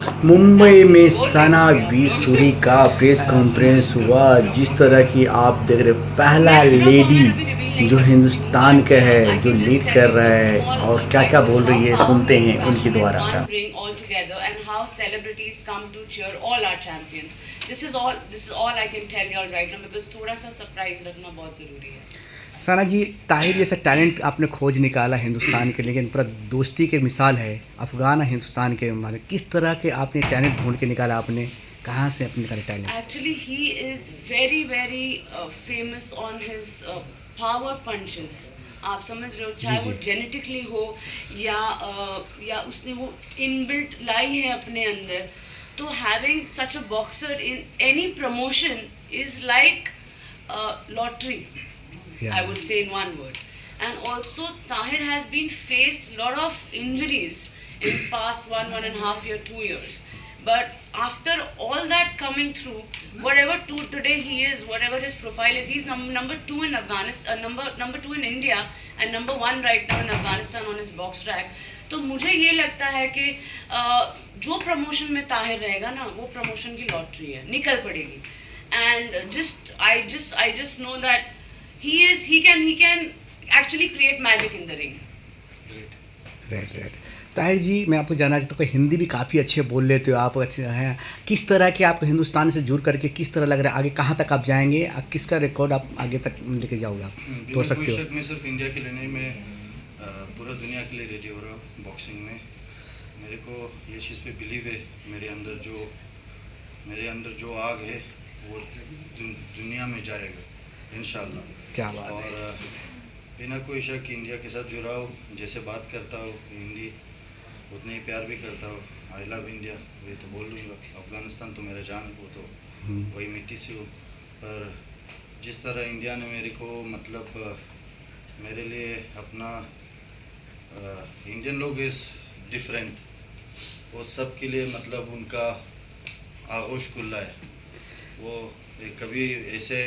मुंबई में सना बीसूरी का press conference हुआ। जिस तरह की आप देख रहे हो, पहला लेडी जो हिंदुस्तान का है, जो लीड कर रहा है, और क्या क्या बोल रही है, सुनते हैं उनके द्वारा। one ring altogether and how celebrities come to cheer all our champions. This is all I can tell you all right now because थोड़ा सा सरप्राइज रखना बहुत जरूरी है. सना जी, ताहिर जैसा टैलेंट आपने खोज निकाला हिंदुस्तान के, लेकिन पूरा दोस्ती के मिसाल है अफ़गान हिंदुस्तान के मालिक। किस तरह के आपने टैलेंट ढूंढ के निकाला, आपने कहाँ से अपने निकाले talent? Actually, he is very famous on his power punches. आप समझ रहे हो, जी चाहे जी। वो जेनेटिकली हो या उसने वो इनबिल्ट लाई है अपने अंदर. तो having such a boxer in any promotion is like lottery. I would say in one word. And also Tahir has been faced lot of injuries in past one and a half year, 2 years. But after all that coming through, whatever today he is, whatever his profile is, he's number two in Afghanistan, number two in India, and number one right now in Afghanistan on his box track. तो मुझे ये लगता है कि जो promotion में ताहिर रहेगा ना, वो प्रमोशन की लॉटरी है, निकल पड़ेगी. And I just know that he can actually create magic in the ring. Right right. Tahir ji, मैं आपको जानना चाहता हूँ कि हिंदी भी काफ़ी अच्छे बोल लेते हो आप, अच्छे हैं। किस तरह के आपको हिंदुस्तान से जुड़ करके किस तरह लग रहा है, आगे कहाँ तक आप जाएंगे, किसका रिकॉर्ड आप आगे तक लेके जाओगे, आप तो बिना कोई सकते हो? शक, मैं सिर्फ इंडिया के लिए नहीं, मैं पूरा दुनिया के लिए रेडी हो रहा हूँ बॉक्सिंग में. मेरे को ये चीज़ पे बिलीव है. मेरे अंदर जो आग है वो दुनिया में जाएगा इंशाल्लाह. क्या बात और है। बिना कोई शक इंडिया के साथ जुड़ा हूँ. जैसे बात करता हूँ हिंदी, उतने ही प्यार भी करता हूँ. आई लव इंडिया, ये तो बोल लूँगा. अफ़गानिस्तान तो मेरा जान है, वो तो वही मिट्टी से हूँ. पर जिस तरह इंडिया ने मेरे को मतलब मेरे लिए अपना इंडियन लोग इज़ डिफरेंट. वो सब के लिए मतलब उनका आगोश खुला है. वो कभी ऐसे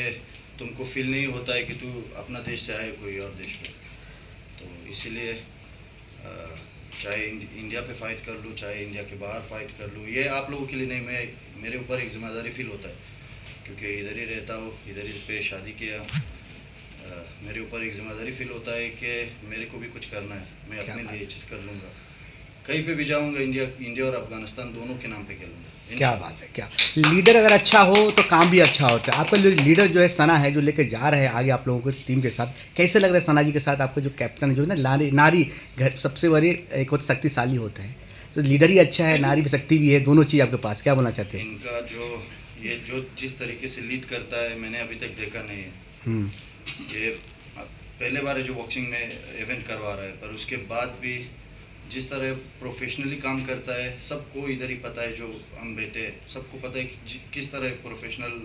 तुमको फील नहीं होता है कि तू अपना देश से आए कोई और देश में. तो इसीलिए चाहे इंडिया पे फाइट कर लूँ, चाहे इंडिया के बाहर फाइट कर लूँ, ये आप लोगों के लिए नहीं, मेरे ऊपर एक ज़िम्मेदारी फील होता है क्योंकि इधर ही रहता हूँ, इधर ही पे शादी किया. मेरे ऊपर एक ज़िम्मेदारी फील होता है कि मेरे को भी कुछ करना है. मैं अपने लिए ये चीज़ कर लूँगा. कहीं पे भी जाऊँगा, इंडिया और अफ़गानिस्तान दोनों के नाम पे खेलूँगा. क्या बात है। क्या लीडर अगर अच्छा हो तो काम भी अच्छा होता है। आपका लीडर जो है सना है, जो लेके जा रहे हैं आगे आप लोगों को टीम के साथ, कैसे लग रहा है सना जी के साथ? आपका जो कैप्टन जो है ना, नारी घर सबसे बड़ी एक होता शक्तिशाली होता है, तो लीडर ही अच्छा है, नारी भी शक्ति भी है, दोनों चीज़ आपके पास। क्या बोलना चाहते हैं? इनका जो जिस तरीके से लीड करता है, मैंने अभी तक देखा नहीं है. ये पहले बार है जो बॉक्सिंग में इवेंट करवा रहा है, पर उसके बाद भी जिस तरह प्रोफेशनली काम करता है, सबको इधर ही पता है, जो हम बैठे सबको पता है कि किस तरह प्रोफेशनल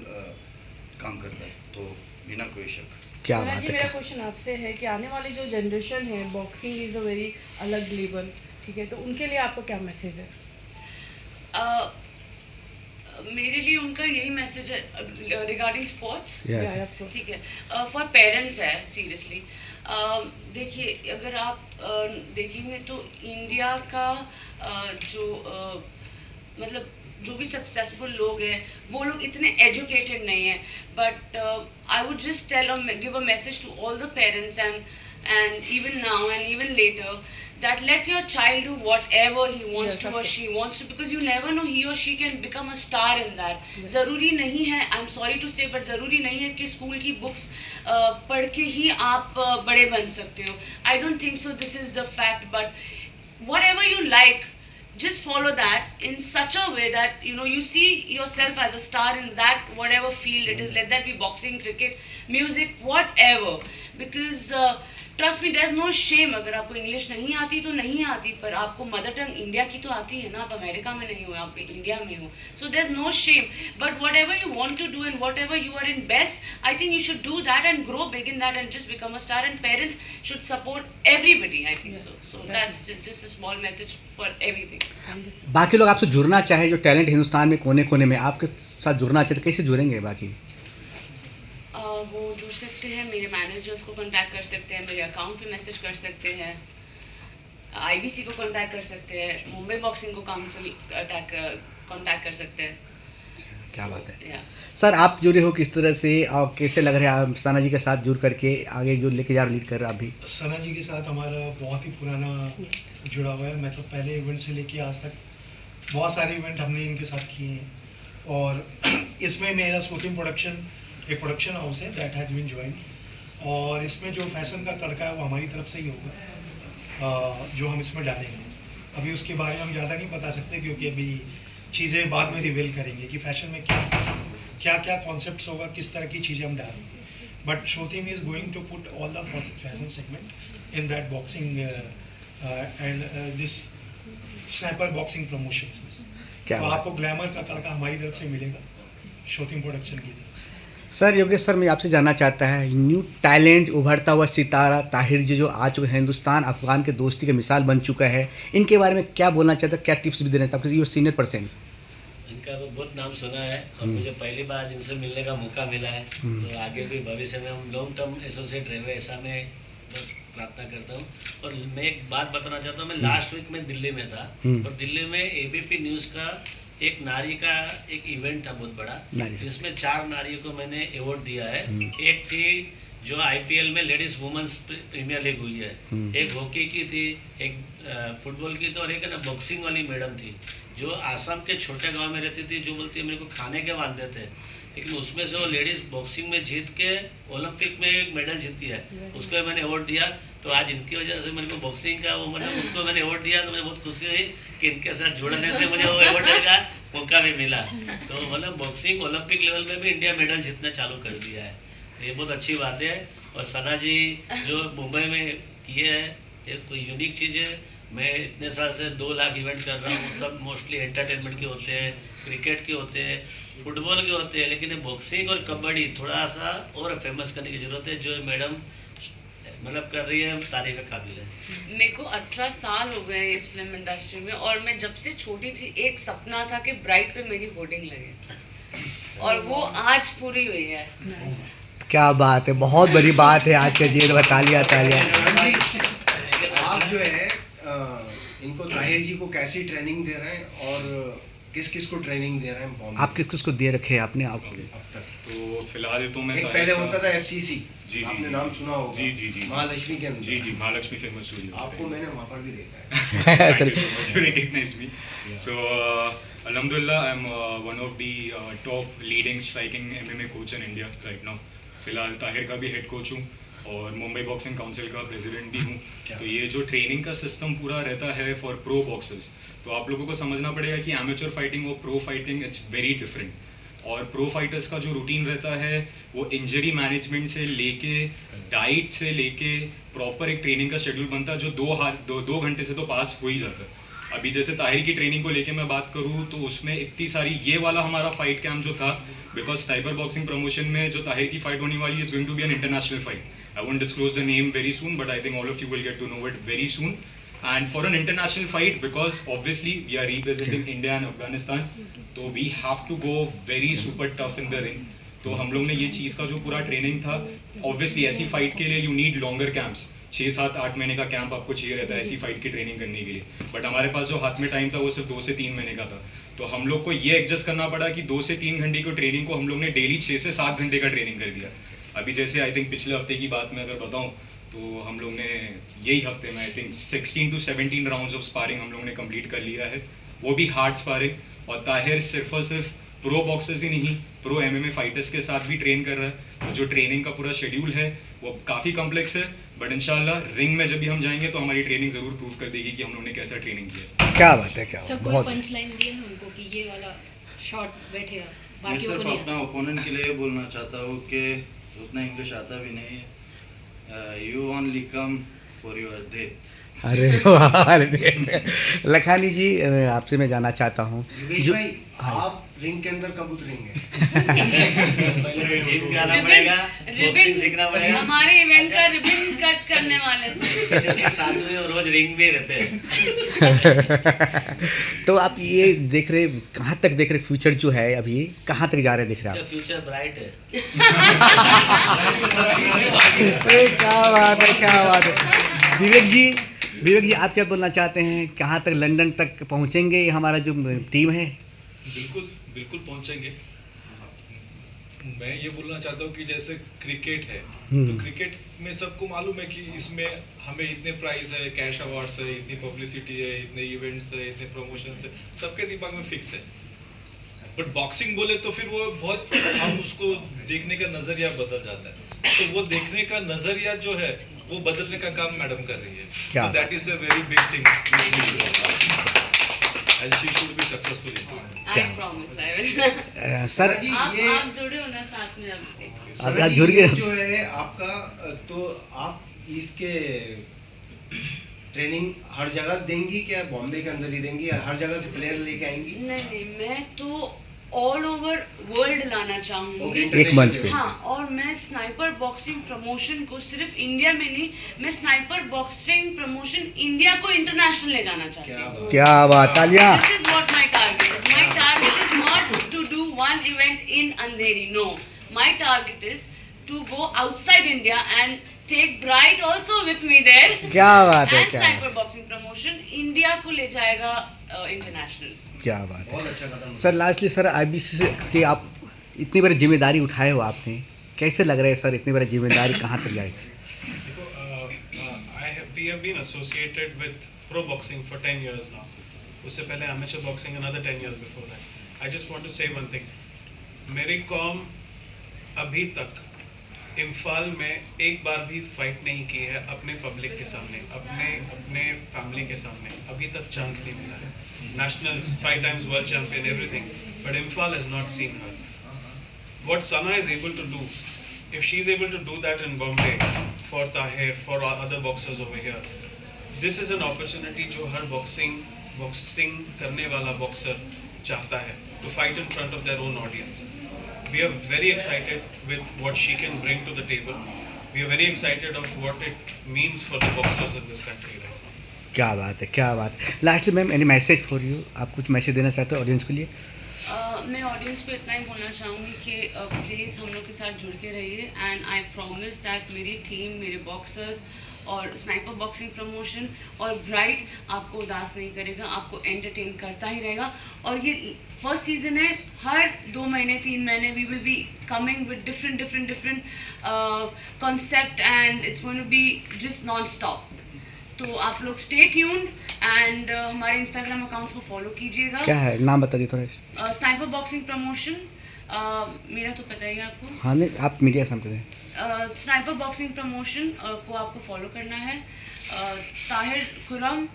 काम करता है. तो बिना कोई शक. क्या सना बात जी, है। मेरा क्वेश्चन आपसे है कि आने वाली जो जनरेशन है, बॉक्सिंग इज़ अ वेरी अलग लेवल, ठीक है, तो उनके लिए आपका क्या मैसेज है? मेरे लिए उनका यही मैसेज है रिगार्डिंग स्पोर्ट्स. Yes. ठीक है, फॉर पेरेंट्स है सीरियसली. देखिए, अगर आप देखेंगे तो इंडिया का मतलब जो भी सक्सेसफुल लोग हैं, वो लोग इतने एजुकेटेड नहीं हैं. But I would just give a message to all the parents and even now and even later, that let your child do whatever he wants Yes, to of or course. she wants to, because you never know he or she can become a star in that. ज़रूरी नहीं है, I am sorry to से, but ज़रूरी नहीं है कि school की books पढ़ के ही आप बड़े बन सकते हो. I don't think so. This is the fact. But whatever you like, just follow that in such a way that you see yourself as a star in that whatever field it is, let that be boxing, cricket, music, whatever. Because trust me, there is no shame. अगर आपको English नहीं आती तो नहीं आती, पर आपको mother tongue India की तो आती है ना. आप अमेरिका में नहीं हो, आप इंडिया में हो. So there is no shame. But whatever you want to do and whatever you are in best, I think you should do that and grow big in that and just become a star. And parents should support everybody. I think so that's just a small message for everything. बाकी लोग आपसे जुड़ना चाहे, जो talent Hindustan में कोने कोने में आपके साथ जुड़ना चाहते, कैसे जुड़ेंगे? बाकी वो जुड़ सकते हैं, मेरे मैनेजर्स को कांटेक्ट कर सकते हैं, मेरे अकाउंट पे मैसेज कर सकते हैं. IBC को कांटेक्ट कर सकते हैं, मुंबई बॉक्सिंग को काउंसिल कांटेक्ट कर सकते हैं। क्या बात है या सर, आप जुड़े हो किस तरह से और कैसे लग रहा है आप सना जी के साथ जुड़ करके आगे जो लेके जा रहे लीड कर रहे हो आप भी? सना जी के साथ हमारा बहुत ही पुराना जुड़ा हुआ है, मतलब पहले इवेंट से लेके आज तक बहुत सारे इवेंट हमने इनके साथ किए हैं। और इसमें मेरा शूटिंग प्रोडक्शन एक प्रोडक्शन हाउस है दैट हैज़ बीन ज्वाइन, और इसमें जो फैशन का तड़का है वो हमारी तरफ से ही होगा जो हम इसमें डालेंगे। अभी उसके बारे में हम ज़्यादा नहीं बता सकते क्योंकि अभी चीज़ें बाद में रिवील करेंगे कि फैशन में क्या कॉन्सेप्ट्स होगा, किस तरह की चीज़ें हम डालेंगे। But show team is going to put all the fashion segment in that boxing and this snapper boxing promotions में। क्या तो बात आपको ग्लैमर का तड़का हमारी तरफ से मिलेगा शो टीम प्रोडक्शन की तरफ से। सर योगेश सर, मैं आपसे जानना चाहता है न्यू टैलेंट उभरता हुआ सितारा ताहिर जी जो आ चुके हैं, हिंदुस्तान अफगान के दोस्ती की मिसाल बन चुका है, इनके बारे में क्या बोलना चाहते हैं, क्या टिप्स भी देना चाहते हैं? आपके सीनियर पर्सन इनका तो बहुत नाम सुना है और मुझे पहली बार इनसे मिलने का मौका मिला है, तो आगे भी भविष्य में हम लॉन्ग टर्म एसोसिएट रहे ऐसा मैं बस प्रार्थना करता हूँ। और मैं एक बात बताना चाहता हूँ, मैं लास्ट वीक में दिल्ली में था और दिल्ली में ABP न्यूज़ का एक नारी का एक इवेंट था बहुत बड़ा, जिसमें 4 नारियों को मैंने अवार्ड दिया है। एक थी जो IPL में लेडीज वुमेन्स प्रीमियर लीग हुई है, एक हॉकी की थी, एक फुटबॉल की थी, और एक है ना बॉक्सिंग वाली मैडम थी जो आसाम के छोटे गांव में रहती थी, जो बोलती है मेरे को खाने के वादे थे, लेकिन उसमें से वो लेडीज बॉक्सिंग में जीत के ओलंपिक में एक मेडल जीती है, उसको मैंने अवार्ड दिया। तो आज इनकी वजह से मेरे को बॉक्सिंग का वो मतलब उनको मैंने अवार्ड दिया, तो मुझे बहुत खुशी हुई कि इनके साथ जुड़ने से मुझे वो अवार्ड का मौका भी मिला। तो मतलब बॉक्सिंग ओलंपिक लेवल में भी इंडिया मेडल जीतना चालू कर दिया है, ये बहुत अच्छी बात है। और सना जी जो मुंबई में किए हैं ये कोई यूनिक चीज़ है। मैं इतने साल से 2 लाख इवेंट कर रहा हूँ, सब मोस्टली एंटरटेनमेंट के होते हैं, क्रिकेट के होते हैं, फुटबॉल के होते हैं, लेकिन बॉक्सिंग और कबड्डी थोड़ा सा और फेमस करने की ज़रूरत है, जो मैडम मतलब कर रही है, तारीफ काबिल है। मेरे को 18 साल हो गए इस फिल्म इंडस्ट्री में, और मैं जब से छोटी थी एक सपना था कि ब्राइट पे मेरी होर्डिंग लगे, और वो आज पूरी हुई है। क्या बात है, बहुत बड़ी बात है आज के जी, तालियां तालियां। आप जो है इनको ताहिर जी को कैसी ट्रेनिंग दे रहे हैं और किस किस को ट्रेनिंग दे रहे हैं? आप किस किस को दे रखे हैं आपने आप? अब तक तो फिलहाल तो मैं एक पहले होता था FCC, जी आपने नाम सुना होगा, जी महालक्ष्मी के अंदर। जी महालक्ष्मी फिल्म स्टूडियो, आपको मैंने वहाँ पर भी देखा है। recognize me. So alhamdulillah I'm one of the top leading striking MMA coach in India right now. फिलहाल ताहिर का भी हेड कोच हूँ और मुंबई बॉक्सिंग काउंसिल का प्रेसिडेंट भी हूँ। तो ये जो ट्रेनिंग का सिस्टम पूरा रहता है फॉर प्रो बॉक्सर्स, तो आप लोगों को समझना पड़ेगा कि एमेच्योर फाइटिंग और pro fighting it's very different. और प्रो फाइटर्स का जो रूटीन रहता है वो इंजरी मैनेजमेंट से लेके डाइट से लेके प्रॉपर एक ट्रेनिंग का शेड्यूल बनता है जो 2 घंटे से तो पास हो ही जाता है। अभी जैसे ताहिर की ट्रेनिंग को लेके मैं बात करूँ तो उसमें इतनी सारी, ये वाला हमारा फाइट कैंप जो था, बिकॉज टाइगर बॉक्सिंग प्रमोशन में जो ताहिर की फाइट होने वाली है, it's going to be an international fight. I won't disclose the name very soon, but I think all of you will get to know it very soon. And for an international fight, because obviously we are representing India and Afghanistan, so we have to go very super tough in the ring. तो हम लोग ने ये चीज़ का जो पूरा training था, obviously ऐसी फाइट के लिए you need longer camps, 6, 7, 8 महीने का कैंप आपको चाहिए रहता है ऐसी फाइट की ट्रेनिंग करने के लिए। बट हमारे पास जो हाथ में टाइम था वो सिर्फ 2 से 3 महीने का था, तो हम लोग को ये एडजस्ट करना पड़ा कि 2 से 3 घंटे की ट्रेनिंग को हम लोग ने डेली 6 से 7 घंटे का ट्रेनिंग कर दिया। अभी जैसे आई थिंक पिछले हफ्ते की बात मैं अगर बताऊं तो हम लोग ने यही हफ्ते में I think 16 to 17 rounds of sparring हम लोग ने कंप्लीट कर लिया है, वो भी हार्ड स्पारिंग। और ताहिर सिर्फ और सिर्फ प्रो बॉक्सर्स ही नहीं, प्रो MMA फाइटर्स के साथ भी ट्रेन कर रहा है। तो जो ट्रेनिंग का पूरा शेड्यूल है वो काफ़ी कॉम्प्लेक्स है, बट इंशाल्लाह रिंग में जब भी हम जाएंगे तो हमारी ट्रेनिंग ज़रूर प्रूव कर देगी कि हम लोगों ने कैसा ट्रेनिंग किया। क्या बात है, क्या सब कोई बहुत पंच लाइन दिए हैं उनको कि ये वाला शॉट बैठेगा, मैं बाकियों सिर्फ को नहीं अपना ओपोनेंट के लिए बोलना चाहता हूँ कि उतना इंग्लिश आता भी नहीं है, you only come for your death. अरे वाह, अरे लखानी जी आपसे मैं जानना चाहता हूँ योगेश भाई, आप रिंग के अंदर कब उतरेंगे? पहले जिम भी आना पड़ेगा, बॉक्सिंग सीखना पड़ेगा। हमारे इवेंट का रिबन कट करने वाले थे। साथ में और रोज रिंग में रहते हैं। तो आप ये देख रहे, कहाँ तक देख रहे, फ्यूचर जो है अभी कहाँ तक जा रहे देख रहे हैं फ्यूचर ब्राइट है। आप? क्या बात है, क्या बात है। विवेक जी आप क्या बोलना चाहते हैं, कहाँ तक लंदन तक पहुँचेंगे हमारा जो टीम है? बिल्कुल बिल्कुल पहुंचेंगे। मैं ये बोलना चाहता हूँ कि जैसे क्रिकेट है तो क्रिकेट में सबको मालूम है कि इसमें हमें इतने प्राइज है, कैश अवार्ड्स है, इतनी पब्लिसिटी है, इतने इवेंट्स है, इतने प्रमोशंस है, सबके दिमाग में फिक्स है। बट बॉक्सिंग बोले तो फिर वो बहुत हम उसको देखने का नजरिया बदल जाता है, तो वो देखने का नजरिया जो है वो बदलने का काम मैडम कर रही है। क्या that is a very big thing and she should be successful in I promise I will. Sir आप जुड़े हो ना साथ में अब। आप जुड़ गए जो है आपका, तो आप इसके ट्रेनिंग हर जगह देंगी क्या, बॉम्बे के अंदर ही देंगी या हर जगह से प्लेयर लेके आएंगी? नहीं, मैं तो ऑल ओवर वर्ल्ड लाना चाहूंगी। एक मंच पे। हाँ, और मैं स्नाइपर बॉक्सिंग प्रमोशन को सिर्फ इंडिया में नहीं, मैं स्नाइपर बॉक्सिंग प्रमोशन इंडिया को इंटरनेशनल ले जाना चाहती हूँ। क्या बात, तालियां। This is what my target is. My target is not to do one event in Andheri. No, my target is to go outside India and take Bright also with me there. क्या बात है, And क्या sniper boxing promotion India को ले जाएगा international. क्या बात है। बहुत अच्छा कदम। सर लास्टली सर IBC की आप इतनी बड़ी जिम्मेदारी उठाए हो आपने, कैसे लग रहा है सर इतनी बड़ी जिम्मेदारी कहाँ तक जाएगी? we have been associated with pro boxing for 10 years now. उससे पहले amateur boxing another 10 years before that. I just want to say one thing. मेरी कॉम अभी तक इम्फाल में एक बार भी फाइट नहीं की है अपने पब्लिक के सामने, अपने फैमिली के सामने। अभी तक चांस नहीं मिला है। Nationals, 5 times world champion, everything, but Imphal has not seen her. What Sana is able to do, if she is able to do that in Bombay for Tahir, for other boxers over here, this is an opportunity जो हर boxing करने वाला boxer चाहता है, to fight in front of their own audience. We are very excited with what she can bring to the table. We are very excited of what it means for the boxers in this country right now. क्या बात है, क्या बात है। Lastly ma'am any message for you, आप कुछ message देना चाहते हो ऑडियंस के लिए? मैं ऑडियंस को इतना ही बोलना चाहूँगी कि प्लीज़ हम लोग के साथ जुड़ के रहिए एंड आई प्रॉमिस दैट मेरी टीम, मेरे बॉक्सर्स और स्नाइपर बॉक्सिंग प्रमोशन और ब्राइट आपको उदास नहीं करेगा, आपको एंटरटेन करता ही रहेगा। और ये फर्स्ट सीजन है, हर 2 महीने 3 महीने we will be coming with different concept and it's going to be just non stop. तो आप लोग स्टे ट्यून्ड एंड हमारे इंस्टाग्राम अकाउंट्स को फॉलो कीजिएगा। क्या है नाम बता दिए थोड़ा? स्नाइपर बॉक्सिंग प्रमोशन, मेरा तो पता ही है आपको। हाँ नहीं, आप मीडिया सामने दें। स्नाइपर बॉक्सिंग प्रमोशन को आपको फॉलो करना है। Tahir Khurram,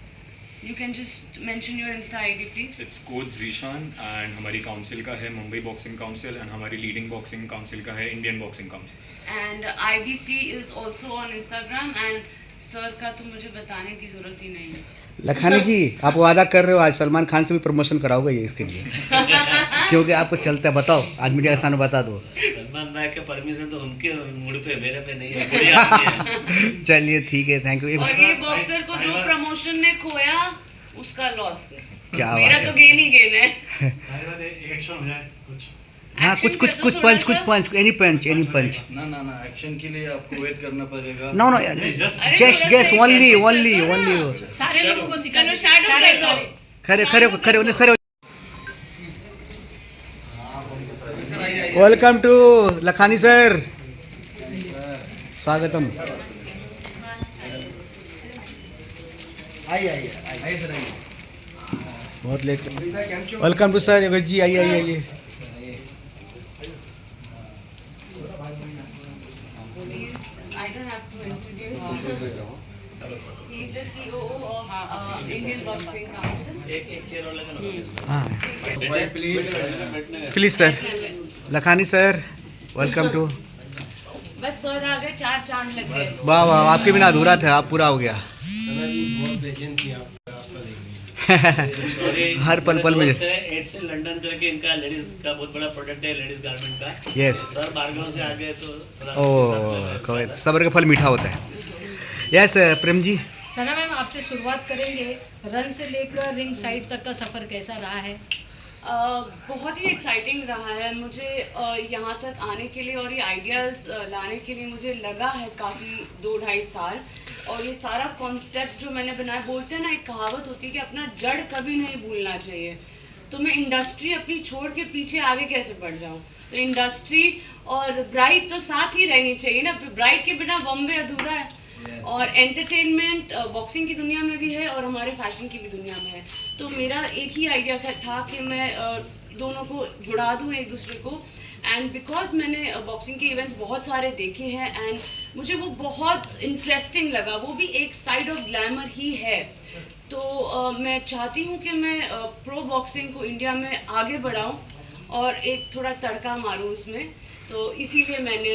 you can just mention your Insta ID please. It's coach Zeeshan and हमारी काउंसिल का है मुंबई बॉक्सिंग काउंसिल एंड हमारी लीडिंग बॉक्सिंग काउंसिल का है Indian boxing council. And IBC is also on Instagram and sir का तो मुझे बताने की जरूरत ही नहीं है। लखानी जी आप वादा कर रहे हो आज सलमान खान से भी प्रमोशन कराओगे ये इसके लिए? क्योंकि आपको चलता है, बताओ आज मीडिया के सामने बता दो। सलमान भाई के परमिशन तो उनके मूड पे, मेरे पे नहीं है। चलिए ठीक है, थैंक यू। और ये बॉक्सर को जो प्रमोशन ने खोया उसका लॉस है, क्या मेरा बात तो गेन ही गेन है। एक्शन हो जाए कुछ। हाँ कुछ पंच एनी पंच। ना एक्शन के लिए आपको वेट करना पड़ेगा। नो जस्ट ओनली सारे लोगों को सिखाना, खड़े। वेलकम टू लखानी सर, स्वागतम। आइए सर, आइए। बहुत late. Welcome to sir Yogesh ji, आइए। I don't have to introduce. He is the COO of Indian Boxing Council. एक चेयर और लगा ना। हाँ please please sir, Lakhani sir welcome to. बस सर आ गए, 4 चांद लग गए। वाह वाह, आपके बिना अधूरा था, आप पूरा हो गया। सना जी बहुत बेचैन थी आपका रास्ता देखने। हर पल में। एड से लंदन जो है कि इनका लेडीज का बहुत बड़ा प्रोडक्ट है, लेडीज गारमेंट का। यस। सर बारगांव से आ गए तो थोड़ा ओह, सब्र का फल मीठा होता है। यस प्रेम जी। सना मैम आपसे शुरुआत करेंगे, रन से लेकर रिंग साइड तक का सफ़र कैसा रहा है? बहुत ही एक्साइटिंग रहा है मुझे यहाँ तक आने के लिए, और ये आइडियाज़ लाने के लिए मुझे लगा है काफ़ी 2-2.5 साल। और ये सारा कॉन्सेप्ट जो मैंने बनाया, बोलते हैं ना, एक कहावत होती है कि अपना जड़ कभी नहीं भूलना चाहिए। तो मैं इंडस्ट्री अपनी छोड़ के पीछे आगे कैसे बढ़ जाऊँ? तो इंडस्ट्री और ब्राइड तो साथ ही रहनी चाहिए ना, ब्राइड के बिना बॉम्बे अधूरा है। और एंटरटेनमेंट बॉक्सिंग की दुनिया में भी है और हमारे फैशन की भी दुनिया में है। तो मेरा एक ही आइडिया था कि मैं दोनों को जुड़ा दूँ एक दूसरे को। एंड बिकॉज मैंने बॉक्सिंग के इवेंट्स बहुत सारे देखे हैं एंड मुझे वो बहुत इंटरेस्टिंग लगा, वो भी एक साइड ऑफ ग्लैमर ही है। तो मैं चाहती हूँ कि मैं प्रो बॉक्सिंग को इंडिया में आगे बढ़ाऊँ और एक थोड़ा तड़का मारूँ उसमें। तो इसीलिए मैंने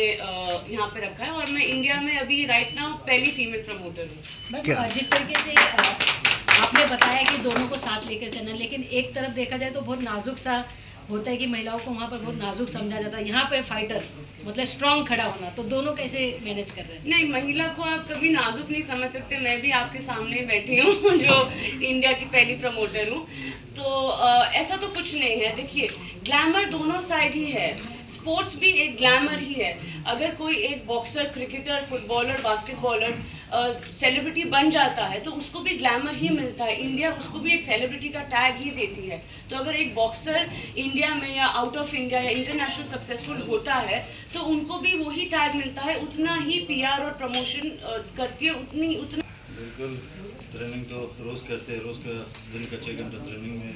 यहाँ पे रखा है और मैं इंडिया में अभी राइट नाउ पहली फीमेल प्रमोटर हूँ। मैम, जिस तरीके से आपने बताया कि दोनों को साथ लेकर चलना, लेकिन एक तरफ देखा जाए तो बहुत नाजुक सा होता है कि महिलाओं को वहाँ पर बहुत नाजुक समझा जाता है। यहाँ पे फाइटर मतलब स्ट्रांग खड़ा होना, तो दोनों कैसे मैनेज कर रहे हैं? नहीं, महिला को आप कभी नाजुक नहीं समझ सकते। मैं भी आपके सामने बैठी हूँ जो इंडिया की पहली प्रमोटर हूँ। तो ऐसा तो कुछ नहीं है। देखिए, ग्लैमर दोनों साइड ही है। स्पोर्ट्स भी एक ग्लैमर ही है। अगर कोई एक बॉक्सर, क्रिकेटर, फुटबॉलर, बास्केटबॉलर सेलिब्रिटी बन जाता है तो उसको भी ग्लैमर ही मिलता है। इंडिया उसको भी एक सेलिब्रिटी का टैग ही देती है। तो अगर एक बॉक्सर इंडिया में या आउट ऑफ इंडिया या इंटरनेशनल सक्सेसफुल होता है तो उनको भी वही टैग मिलता है, उतना ही पीआर और प्रमोशन करती है, उतना। बिल्कुल, ट्रेनिंग तो रोज़ करते हैं, रोज़ का दिन का 6 घंटा ट्रेनिंग में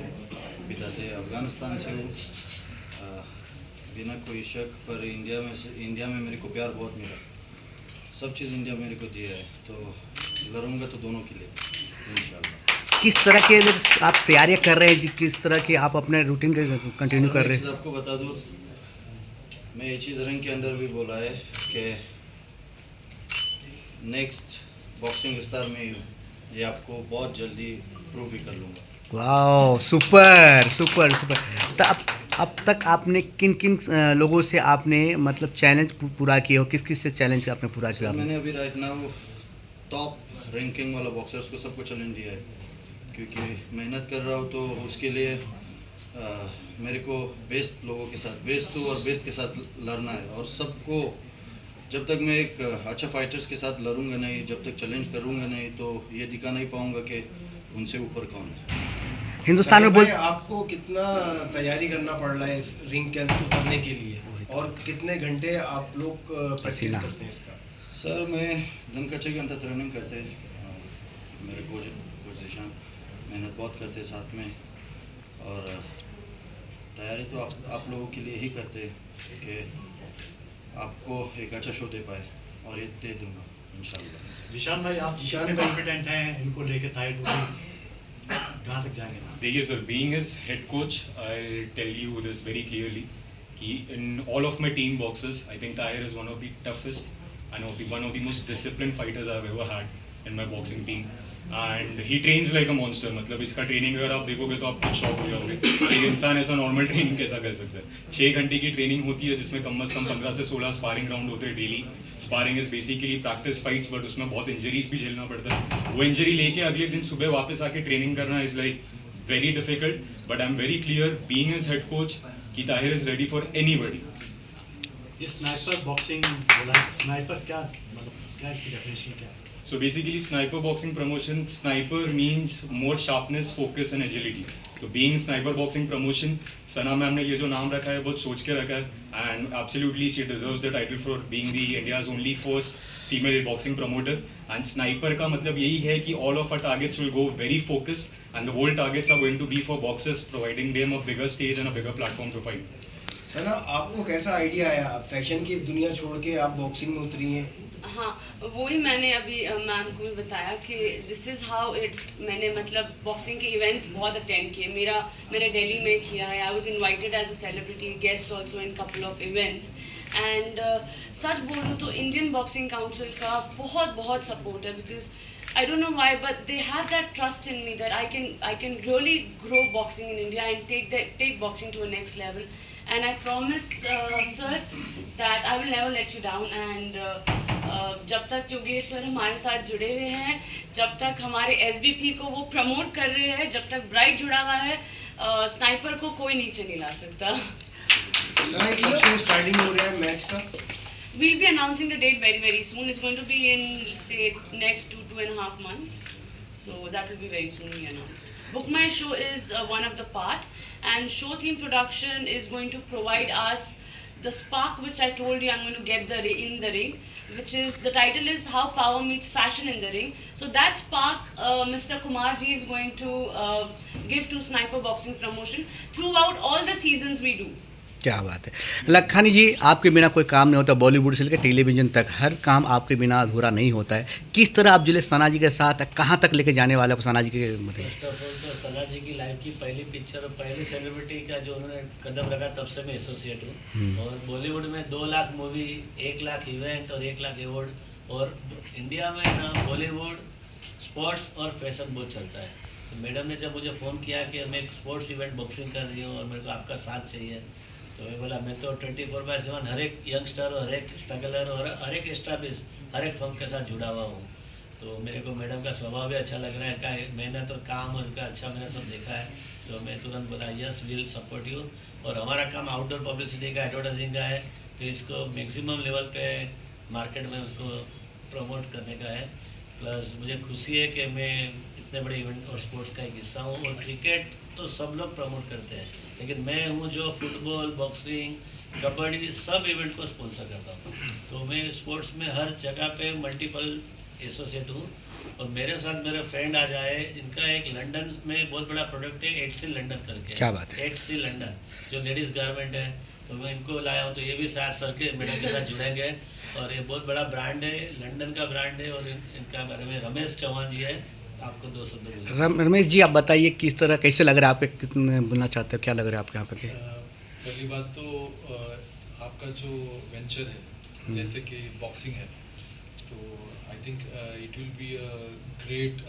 बिताते हैं। अफगानिस्तान से बिना कोई शक, पर इंडिया में मेरे को प्यार बहुत मिला। सब चीज़ इंडिया मेरे को दिया है, तो लड़ूंगा तो दोनों के लिए इंशाल्लाह। किस तरह के आप तैयारियां कर रहे हैं जी? किस तरह के आप अपने रूटीन कंटिन्यू कर रहे हैं? आपको बता दूँ, मैं ये चीज़ रिंग के अंदर भी बोला है कि नेक्स्ट बॉक्सिंग स्टार में ये आपको बहुत जल्दी प्रूव भी कर लूँगा। वाह, सुपर सुपर सुपर। तो अब तक आपने किन किन लोगों से आपने मतलब चैलेंज पूरा किया हो? किस किस से चैलेंज आपने पूरा किया? मैंने अभी राइट नाउ टॉप रैंकिंग वाला बॉक्सर्स को सबको चैलेंज दिया है, क्योंकि मेहनत कर रहा हूँ तो उसके लिए मेरे को बेस्ट लोगों के साथ, बेस्ट और बेस्ट के साथ लड़ना है। और सबको, जब तक मैं एक अच्छा फाइटर्स के साथ लड़ूंगा नहीं, जब तक चैलेंज करूंगा नहीं, तो ये दिखा नहीं पाऊंगा कि उनसे ऊपर कौन है। हिंदुस्तान में आपको कितना तैयारी करना पड़ रहा है इस रिंग के अंदर उतरने के लिए, और कितने घंटे आप लोग प्रैक्टिस करते हैं इसका? सर, मैं दिन का 6 घंटा ट्रेनिंग करते हैं। मेरे कोच जिशान मेहनत बहुत करते हैं साथ में, और तैयारी तो आप लोगों के लिए ही करते हैं कि आपको एक अच्छा शो दे पाए, और ये दे दूंगा इंशाल्लाह। जिशान भाई, आप जिशान कॉन्फिडेंट हैं इनको लेके टाइट कहाँ तक जाएंगे? देखिए sir, being his head coach, I'll tell you this very clearly कि in all of my team boxes, I think Tahir is one of the toughest and one of the most disciplined fighters I've ever had in my boxing team. And he trains like a monster. मतलब इसका training अगर आप देखोगे तो आप खुद shock हो जाओगे। एक इंसान ऐसा नॉर्मल ट्रेनिंग कैसा कर सकता है? 6 घंटे की ट्रेनिंग होती है जिसमें कम से कम 15 से 16 स्पारिंग राउंड होते हैं daily. Sparring is basically practice fights, but उसमें बहुत इंजरीज भी झेलना पड़ता है। वो इंजरी लेके अगले दिन सुबह वापस आके ट्रेनिंग करना is like very difficult, but I am very clear being his head coach कि Tahir is ready for anybody. ये स्नाइपर बॉक्सिंग बोला, स्नाइपर क्या मतलब, क्या इसकी डेफिनेशन क्या है? So basically, sniper boxing promotion, sniper means more sharpness, focus and agility. तो being sniper boxing promotion, सना मैम ने ये जो नाम रखा है बहुत सोच के रखा है, and absolutely she deserves the title for being the India's only first female boxing promoter. And sniper का मतलब यही है कि all of our targets will go very focused, and the whole targets are going to be for boxers, providing them a bigger stage and a bigger platform to fight. सना, आपको कैसा idea आया? Fashion की दुनिया छोड़ के आप boxing में उतरी हैं? हाँ, वही मैंने अभी मैम को भी बताया कि दिस इज़ हाउ इट। मैंने मतलब बॉक्सिंग के इवेंट्स बहुत अटेंड किए। मैंने दिल्ली में किया है। I was invited as a celebrity guest also in couple of events. And सच बोलूँ तो इंडियन बॉक्सिंग काउंसिल का बहुत सपोर्ट है, because I don't know why, but they have that trust in me that I can really grow boxing in India and take boxing to a next level. And I promise, sir, that I will never let you down. And जब तक Yogesh sir हमारे साथ जुड़े हुए हैं, जब तक हमारे SBP को वो प्रमोट कर रहे हैं, जब तक ब्राइट जुड़ा हुआ है, स्नाइपर को कोई नीचे नहीं ला सकता. सना कब से स्टार्टिंग हो रहा है मैच का? We'll be announcing the date very, very soon. It's going to be in, say, next 2.5 months. So that will be very soon be announced. Book My Show is one of the part, and show theme production is going to provide us the spark which I told you I'm going to get in the ring, which is, the title is How Power Meets Fashion in the Ring. So that spark Mr. Kumarji is going to give to Sniper Boxing Promotion throughout all the seasons we do. क्या बात है लखानी जी, आपके बिना कोई काम नहीं होता. बॉलीवुड से लेकर टेलीविजन तक हर काम आपके बिना अधूरा नहीं होता है. किस तरह आप जुले सना जी के साथ कहाँ तक लेके जाने वाले हो सना जी के मतलब? फर्स्ट ऑफ ऑल तो सना जी की लाइफ की पहली पिक्चर और पहली सेलिब्रिटी का जो उन्होंने कदम रखा तब से मैं एसोसिएट हूँ. और बॉलीवुड में 2 लाख मूवी, 1 लाख इवेंट और 1 लाख अवार्ड. और इंडिया में ना बॉलीवुड, स्पोर्ट्स और फैशन बहुत चलता है. तो मैडम ने जब मुझे फ़ोन किया कि मैं एक स्पोर्ट्स इवेंट बॉक्सिंग कर रही हूँ और मेरे को आपका साथ चाहिए, तो मैं बोला मैं तो 24/7 हर एक यंगस्टर और हर एक स्ट्रगलर और हर एक एस्टाब्लिश हर एक फर्म के साथ जुड़ा हुआ हूँ. तो मेरे को मैडम का स्वभाव भी अच्छा लग रहा है, का मेहनत और काम और उनका अच्छा मैंने सब देखा है. तो मैं तुरंत बोला यस विल सपोर्ट यू. और हमारा काम आउटडोर पब्लिसिटी का, एडवर्टाइजिंग का है, तो इसको मैक्सिमम लेवल पे मार्केट में उसको प्रमोट करने का है. प्लस मुझे खुशी है कि मैं इतने बड़े इवेंट और स्पोर्ट्स का एक हिस्सा हूँ. और क्रिकेट तो सब लोग प्रमोट करते हैं, लेकिन मैं हूँ जो फुटबॉल, बॉक्सिंग, कबड्डी सब इवेंट को स्पॉन्सर करता हूँ. तो मैं स्पोर्ट्स में हर जगह पे मल्टीपल एसोसिएट हूँ. और मेरे साथ मेरे फ्रेंड आ जाए, इनका एक लंदन में बहुत बड़ा प्रोडक्ट है एक्सी लंदन करके. क्या बात है? एक्सी लंदन जो लेडीज़ गारमेंट है, तो मैं इनको लाया हूँ. तो ये भी साथ सर के मैडम के साथ जुड़ेंगे. और ये बहुत बड़ा ब्रांड है, लंदन का ब्रांड है. और इनका बारे में रमेश चौहान जी है, आपको 2 शब्द. रमेश जी आप बताइए किस तरह कैसे लग रहा है, आपके कितने बोलना चाहते हो, क्या लग रहा है आपके यहाँ पे? पहली बात तो आपका जो वेंचर है जैसे कि बॉक्सिंग है, तो I think it will be great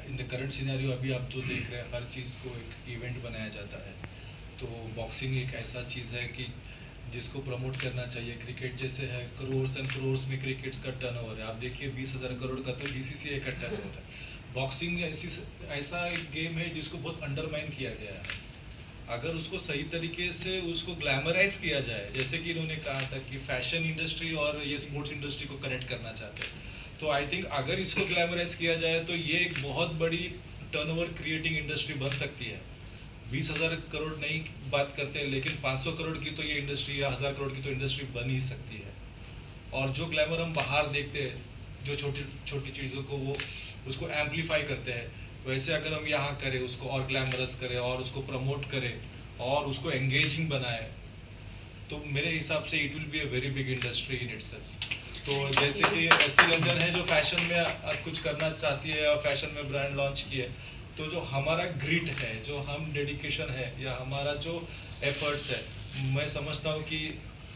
in the current scenario. अभी आप जो देख रहे हैं हर चीज़ को एक इवेंट बनाया जाता है. तो बॉक्सिंग एक ऐसा चीज़ है कि जिसको प्रमोट करना चाहिए. क्रिकेट जैसे है, करोर्स एंड करोर्स में क्रिकेट का टर्नओवर है. आप देखिए 20,000 करोड़ का तो BCCI का टर्नओवर है. बॉक्सिंग ऐसा एक गेम है जिसको बहुत अंडरमाइन किया गया है. अगर उसको सही तरीके से उसको ग्लैमराइज किया जाए, जैसे कि इन्होंने कहा था कि फैशन इंडस्ट्री और ये स्पोर्ट्स इंडस्ट्री को कनेक्ट करना चाहते हैं, तो आई थिंक अगर इसको ग्लैमराइज किया जाए तो ये एक बहुत बड़ी टर्नओवर क्रिएटिंग इंडस्ट्री बन सकती है. 20,000 करोड़ नहीं बात करते हैं, लेकिन 500 करोड़ की तो ये इंडस्ट्री या 1000 करोड़ की तो इंडस्ट्री बन ही सकती है. और जो ग्लैमर हम बाहर देखते हैं, जो छोटी छोटी चीज़ों को वो उसको एम्पलीफाई करते हैं, वैसे अगर हम यहाँ करें उसको और ग्लैमरस करें और उसको प्रमोट करें और उसको एंगेजिंग बनाए, तो मेरे हिसाब से it will be a very big industry in itself. तो जैसे कि एक्सी लंदन है जो फैशन में कुछ करना चाहती है और फैशन में ब्रांड लॉन्च की है, तो जो हमारा ग्रिट है, जो हम डेडिकेशन है या हमारा जो एफर्ट्स है, मैं समझता हूँ कि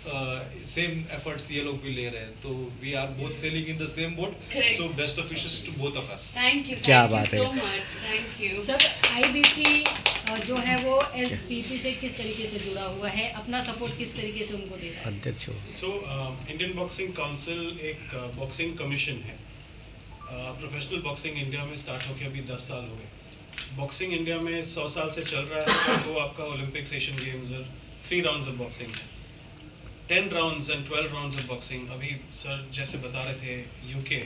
सेम एफर्ट्स ये लोग भी ले रहे हैं. तो we are both sailing in the same boat. So best of wishes to both of us. Thank you. क्या बात है. So much. Thank you sir. IBC जो है वो SBP से किस तरीके से जुड़ा हुआ है, अपना सपोर्ट किस तरीके से उनको दे रहा है? अध्यक्ष हो. सो इंडियन बॉक्सिंग काउंसिल एक बॉक्सिंग कमीशन है. प्रोफेशनल बॉक्सिंग इंडिया में स्टार्ट होकर अभी 10 साल हो गए. बॉक्सिंग इंडिया में 100 साल से चल रहा है. तो आपका ओलंपिक्स, एशियन गेम्स और 3 राउंड्स ऑफ बॉक्सिंग है. 10 rounds and 12 rounds of boxing. अभी सर जैसे बता रहे थे UK